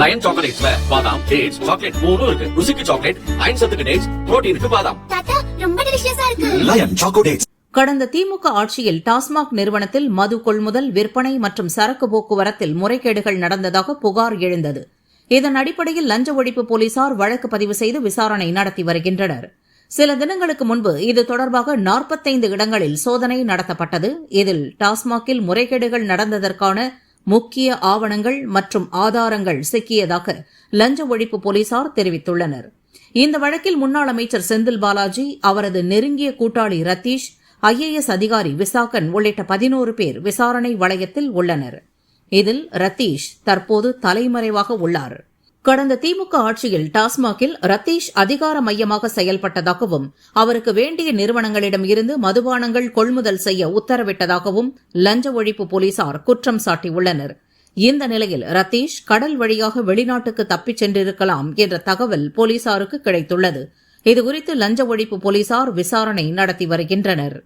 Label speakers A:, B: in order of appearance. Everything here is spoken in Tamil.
A: லயன் சாக்லேட்ஸ்ல பாதாம், டேட்ஸ், சாக்லேட் மூணும் இருக்கு. ருசிக்கு சாக்லேட், அயன் சத்துக்கு டேட்ஸ், புரோட்டீனுக்கு பாதாம்.
B: தாத்தா ரொம்ப டெலிஷியஸா இருக்கு.
A: Lion choco dates.
C: கடந்த திமுக ஆட்சியில் டாஸ்மாக் நிறுவனத்தில் மது கொள்முதல், விற்பனை மற்றும் சரக்கு போக்குவரத்தில் முறைகேடுகள் நடந்ததாக புகார் எழுந்தது. இதன் அடிப்படையில் லஞ்ச ஒழிப்பு போலீசார் வழக்கு பதிவு செய்து விசாரணை நடத்தி வருகின்றனர். சில தினங்களுக்கு முன்பு இது தொடர்பாக 45 இடங்களில் சோதனை நடத்தப்பட்டது. இதில் டாஸ்மாகில் முறைகேடுகள் நடந்ததற்கான முக்கிய ஆவணங்கள் மற்றும் ஆதாரங்கள் சிக்கியதாக லஞ்ச ஒழிப்பு போலீசார் தெரிவித்துள்ளனர். இந்த வழக்கில் முன்னாள் அமைச்சர் செந்தில் பாலாஜி, அவரது நெருங்கிய கூட்டாளி ரத்தீஷ், IAS அதிகாரி விசாகன் உள்ளிட்ட 11 பேர் விசாரணை வளையத்தில் உள்ளனர். இதில் ரத்தீஷ் தற்போது தலைமறைவாக உள்ளார். கடந்த திமுக ஆட்சியில் டாஸ்மாகில் ரத்தீஷ் அதிகார மையமாக செயல்பட்டதாகவும் அவருக்கு வேண்டிய நிறுவனங்களிடம் இருந்து மதுபானங்கள் கொள்முதல் செய்ய உத்தரவிட்டதாகவும் லஞ்ச ஒழிப்பு போலீசார் குற்றம் சாட்டியுள்ளனர். இந்த நிலையில் ரத்தீஷ் கடல் வழியாக வெளிநாட்டுக்கு தப்பிச் சென்றிருக்கலாம் என்ற தகவல் போலீசாருக்கு கிடைத்துள்ளது. இதுகுறித்து லஞ்ச ஒழிப்பு போலீசார் விசாரணை நடத்தி வருகின்றனர்.